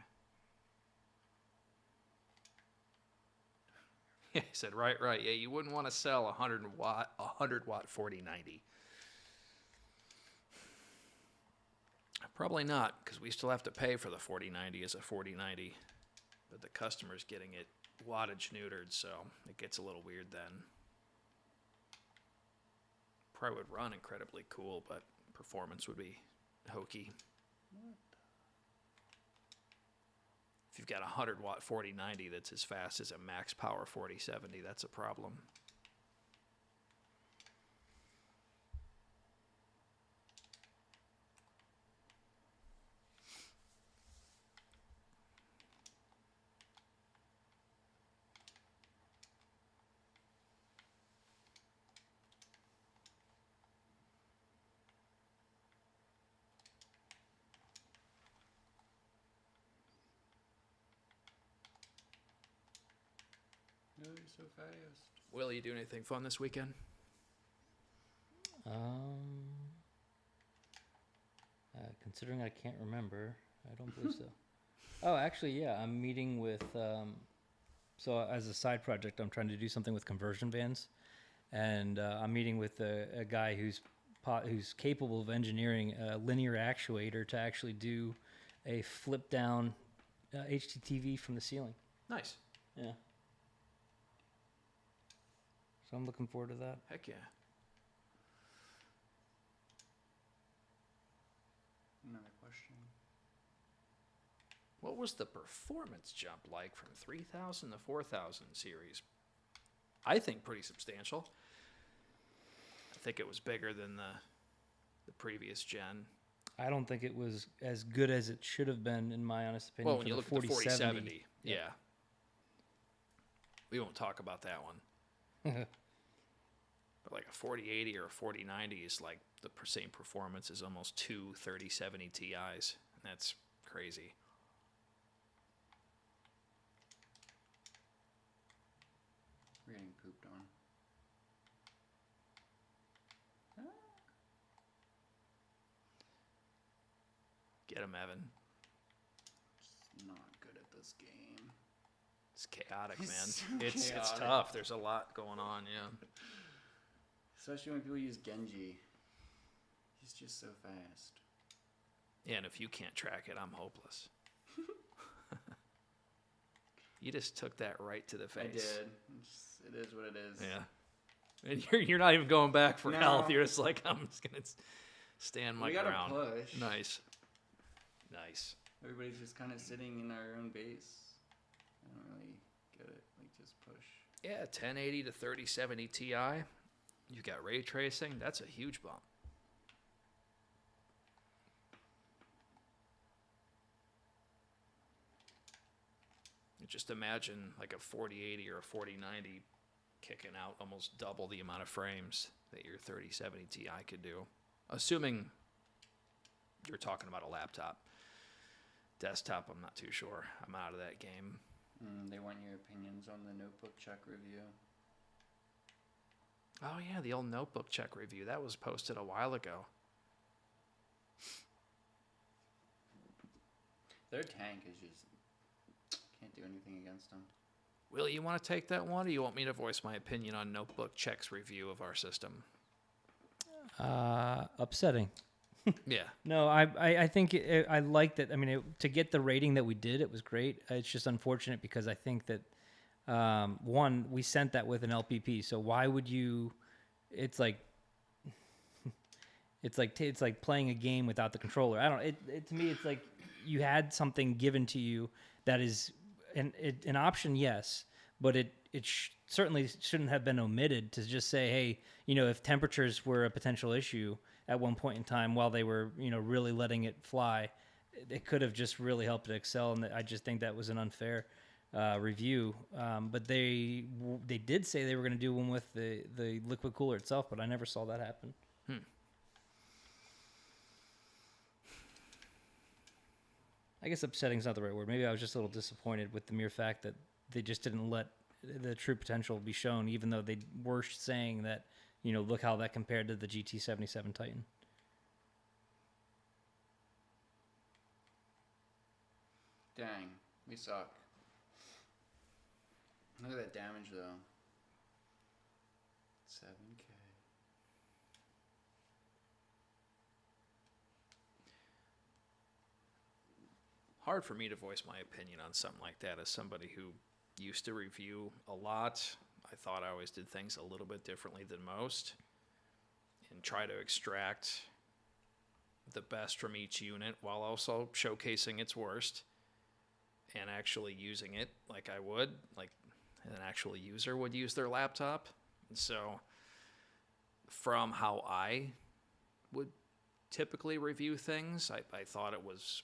Yeah, he said, right. Yeah, you wouldn't want to sell a 100 watt 4090. Probably not, because we still have to pay for the 4090 as a 4090, but the customer's getting it wattage neutered, so it gets a little weird then. Probably would run incredibly cool, but performance would be hokey. If you've got a 100 watt 4090 that's as fast as a max power 4070, that's a problem. No, you're so fast. Will, you do anything fun this weekend? Considering I can't remember, I don't believe so. Oh, actually, yeah, I'm meeting with. So as a side project, I'm trying to do something with conversion vans, and I'm meeting with a guy who's capable of engineering a linear actuator to actually do a flip down HTTV from the ceiling. Nice. Yeah. So I'm looking forward to that. Heck yeah. Another question. What was the performance jump like from 3000 to 4000 series? I think pretty substantial. I think it was bigger than the previous gen. I don't think it was as good as it should have been, in my honest opinion. Well, when you look at the 4070, yeah. We won't talk about that one. But like a 4080 or a 4090 is like the same performance as almost two 3070 Ti's. And that's crazy. We're getting pooped on. Get him, Evan. Just not good at this game. It's chaotic, man. It's so It's chaotic. tough. There's a lot going on, yeah. Especially when people use Genji. He's just so fast. And if you can't track it, I'm hopeless. You just took that right to the face. I did. It is what it is. Yeah. And you're not even going back for No. health. You're just like, I'm just going to stand my We gotta ground. push. Nice. Nice. Everybody's just kind of sitting in our own base. I don't really get it. Like, just push. Yeah, 1080 to 3070 Ti. You got ray tracing. That's a huge bump. Just imagine like a 4080 or a 4090 kicking out almost double the amount of frames that your 3070 Ti could do. Assuming you're talking about a laptop. Desktop, I'm not too sure. I'm out of that game. They want your opinions on the notebook check review. Oh yeah, the old notebook check review. That was posted a while ago. Their tank is just... Can't do anything against them. Will, you want to take that one, or you want me to voice my opinion on notebook checks review of our system? Upsetting. Yeah. No, I think I like that. I mean, to get the rating that we did, it was great. It's just unfortunate because I think that one, we sent that with an LPP. So why would you? It's like it's like playing a game without the controller. I don't. To me, it's like you had something given to you that is an option, yes, but it certainly shouldn't have been omitted to just say, hey, if temperatures were a potential issue at one point in time while they were, really letting it fly, it could have just really helped it excel. And I just think that was an unfair review. But they did say they were going to do one with the liquid cooler itself, but I never saw that happen. I guess upsetting is not the right word. Maybe I was just a little disappointed with the mere fact that they just didn't let the true potential be shown, even though they were saying that, look how that compared to the GT77 Titan. Dang, we suck. Look at that damage, though. 7K. Hard for me to voice my opinion on something like that as somebody who used to review a lot. I thought I always did things a little bit differently than most and try to extract the best from each unit while also showcasing its worst and actually using it like I would, like an actual user would use their laptop. And so from how I would typically review things, I thought it was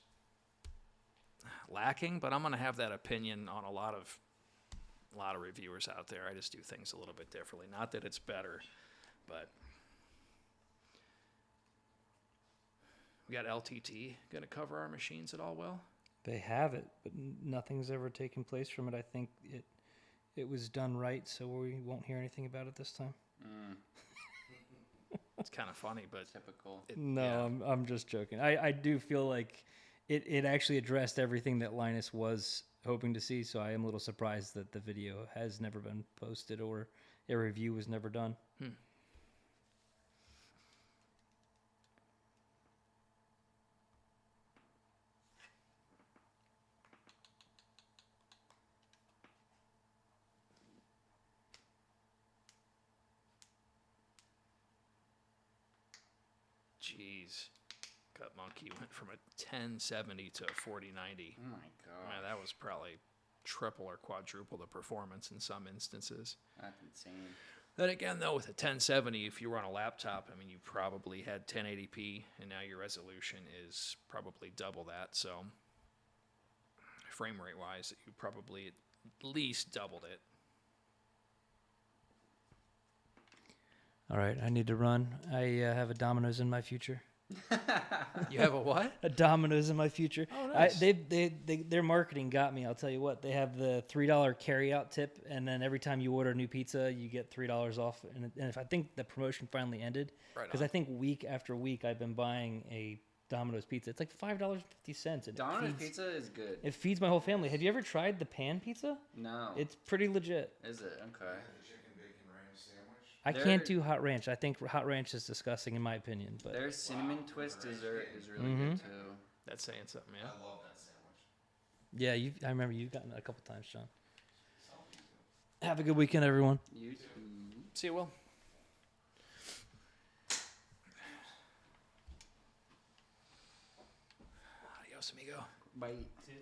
lacking, but I'm going to have that opinion on a lot of reviewers out there. I just do things a little bit differently. Not that it's better, but we got LTT going to cover our machines at all well? They have it, but nothing's ever taken place from it. I think it was done right, so we won't hear anything about it this time. It's kind of funny, but typical. I'm just joking. I do feel like it actually addressed everything that Linus was hoping to see, so I am a little surprised that the video has never been posted or a review was never done. Jeez. Cut Monkey went from a 1070 to a 4090. Oh my god. Man, that was probably triple or quadruple the performance in some instances. That's insane. Then again, though, with a 1070, if you were on a laptop, I mean, you probably had 1080p, and now your resolution is probably double that. So, frame rate wise, you probably at least doubled it. All right, I need to run. I have a Domino's in my future. You have a what? A Domino's in my future. Oh, nice. Their marketing got me. I'll tell you what. They have the $3 carry-out tip, and then every time you order a new pizza, you get $3 off. And if I think the promotion finally ended, because I think week after week I've been buying a Domino's pizza. It's like $5.50. Domino's pizza is good. It feeds my whole family. Have you ever tried the pan pizza? No. It's pretty legit. Is it? Okay. The chicken bacon ranch sandwich. I can't do hot ranch. I think hot ranch is disgusting in my opinion. But Their cinnamon twist dessert is really good too. That's saying something, yeah. I love that sandwich. Yeah, I remember you've gotten it a couple times, John. Selfie too. Have a good weekend, everyone. You too. See you, Will. Adios, amigo. Bye. Yeah,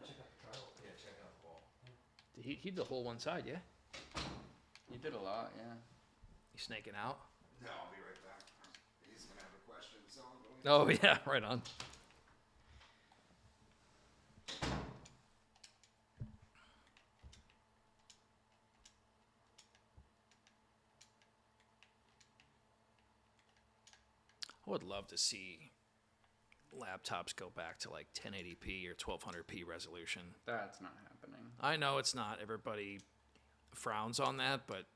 check out the wall. He did the whole one side, yeah? You did a lot, yeah. You snaking out? No, I'll be right back. He's gonna have a question, so I'm going. Oh, yeah, right on. I would love to see laptops go back to like 1080p or 1200p resolution. That's not happening. I know it's not. Everybody frowns on that, but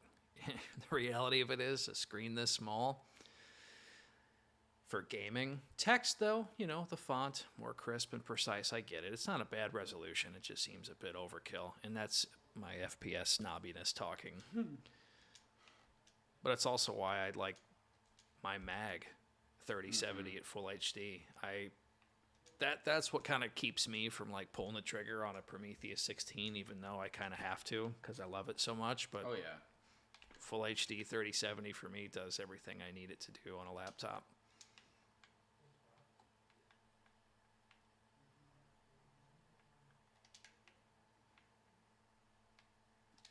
the reality of it is a screen this small for gaming. Text, though, you know, the font, more crisp and precise. I get it. It's not a bad resolution. It just seems a bit overkill. And that's my FPS snobbiness talking. But it's also why I like my mag 3070 at full HD. That's what kind of keeps me from like pulling the trigger on a Prometheus 16, even though I kind of have to because I love it so much. But Oh yeah. full HD 3070 for me does everything I need it to do on a laptop.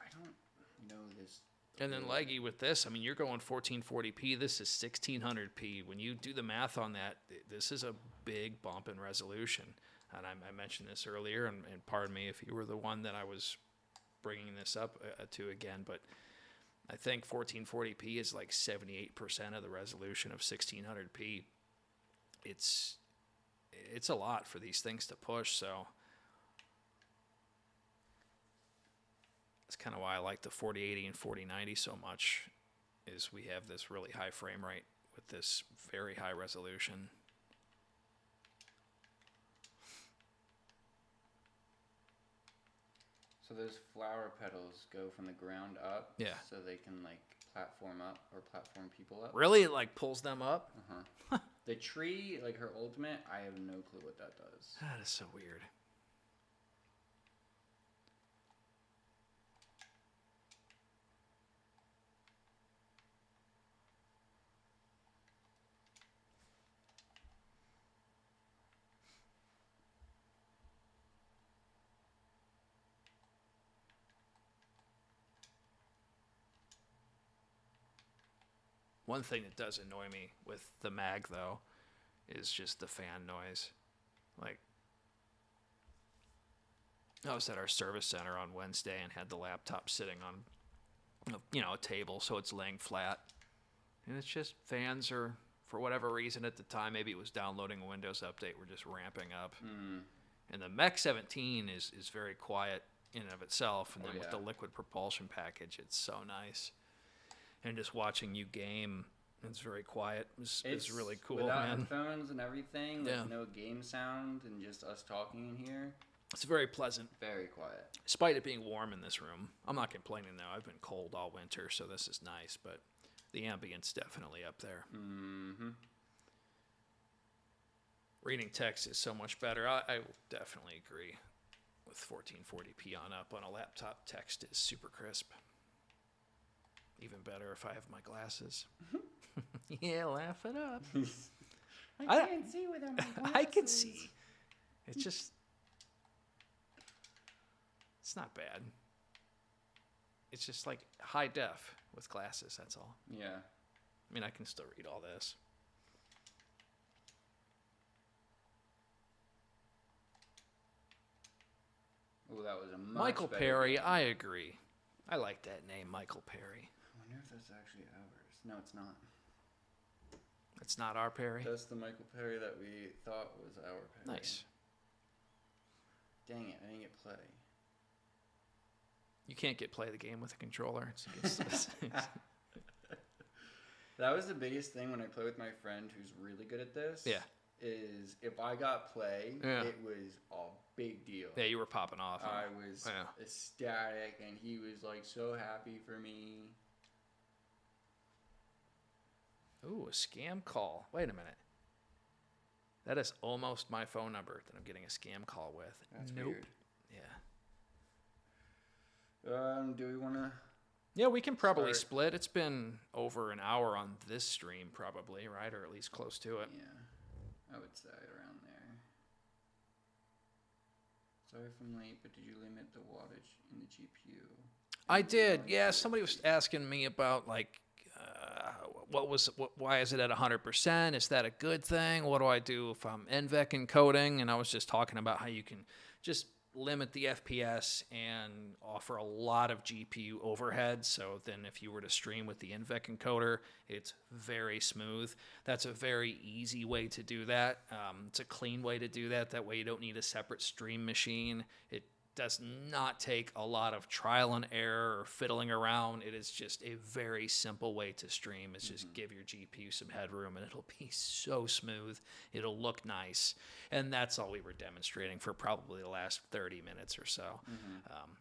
I don't know this. And then leggy with this, I mean, you're going 1440p. This is 1600p. When you do the math on that, this is a big bump in resolution. And I mentioned this earlier, and pardon me if you were the one that I was bringing this up to again, but I think 1440p is like 78% of the resolution of 1600p. It's a lot for these things to push, so that's kind of why I like the 4080 and 4090 so much, is we have this really high frame rate with this very high resolution. So those flower petals go from the ground up. Yeah. So they can like platform up or platform people up. Really? It like pulls them up? Uh-huh. The tree, like her ultimate, I have no clue what that does. That is so weird. One thing that does annoy me with the mag, though, is just the fan noise. Like, I was at our service center on Wednesday and had the laptop sitting on, a table, so it's laying flat. And it's just fans are, for whatever reason at the time, maybe it was downloading a Windows update, were just ramping up. And the MECH-17 is very quiet in and of itself, and then with the liquid propulsion package, it's so nice. And just watching you game, it's very quiet. It's really cool, without man. headphones and everything, Yeah. with no game sound and just us talking in here. It's very pleasant, Very quiet. despite it being warm in this room. I'm not complaining, though. I've been cold all winter, so this is nice, but the ambience definitely up there. Mm-hmm. Reading text is so much better. I will definitely agree with 1440p on up on a laptop. Text is super crisp. Even better if I have my glasses. Yeah, laugh it up. I can't see without my glasses. I can see. It's just, it's not bad. It's just like high def with glasses, that's all. Yeah. I mean, I can still read all this. Oh, that was a much Michael better Perry, game. I agree. I like that name, Michael Perry. I wonder if that's actually ours. No, it's not. It's not our Perry. That's the Michael Perry that we thought was our Perry. Nice. Dang it, I didn't get play. You can't play the game with a controller. It's against this. That was the biggest thing when I play with my friend who's really good at this. Yeah. Is if I got play, Yeah. it was a big deal. Yeah, you were popping off. Huh? I was Yeah. ecstatic, and he was like so happy for me. Ooh, a scam call. Wait a minute. That is almost my phone number that I'm getting a scam call with. That's nope. weird. Yeah. Do we want to? Yeah, we can probably Start. split. It's been over an hour on this stream, probably, right? Or at least close to it. Yeah, I would say around there. Sorry if I'm late, but did you limit the wattage in the GPU? I did. Yeah, somebody was asking me about like, why is it at 100%? Is that a good thing? What do I do if I'm Nvenc encoding? And I was just talking about how you can just limit the FPS and offer a lot of GPU overhead. So then if you were to stream with the Nvenc encoder, it's very smooth. That's a very easy way to do that. It's a clean way to do that. That way you don't need a separate stream machine. It does not take a lot of trial and error or fiddling around. It is just a very simple way to stream. It's just give your GPU some headroom and it'll be so smooth. It'll look nice. And that's all we were demonstrating for probably the last 30 minutes or so.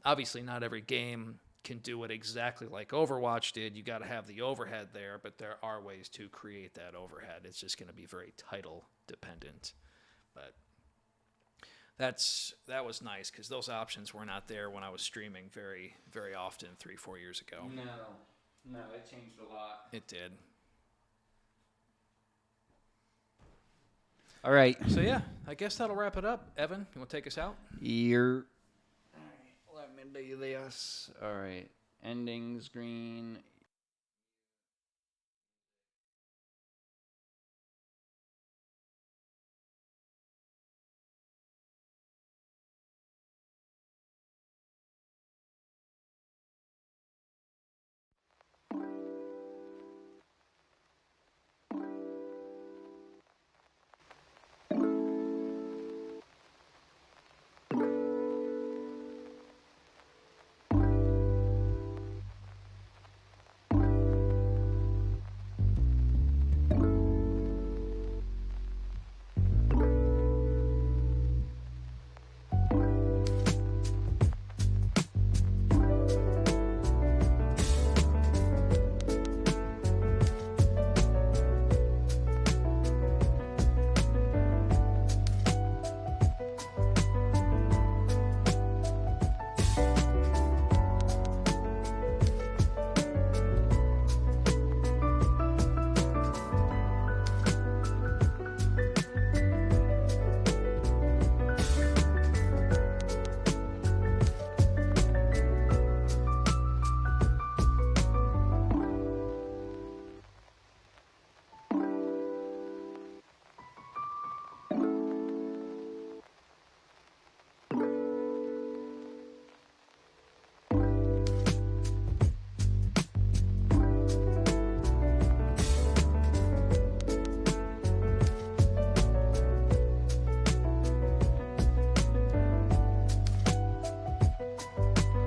Obviously, not every game can do it exactly like Overwatch did. You got to have the overhead there, but there are ways to create that overhead. It's just going to be very title dependent. But that was nice because those options were not there when I was streaming very, very often 3-4 years ago. No, it changed a lot. It did. All right. So yeah, I guess that'll wrap it up. Evan, you want to take us out? All right, let me do this. All right, ending screen.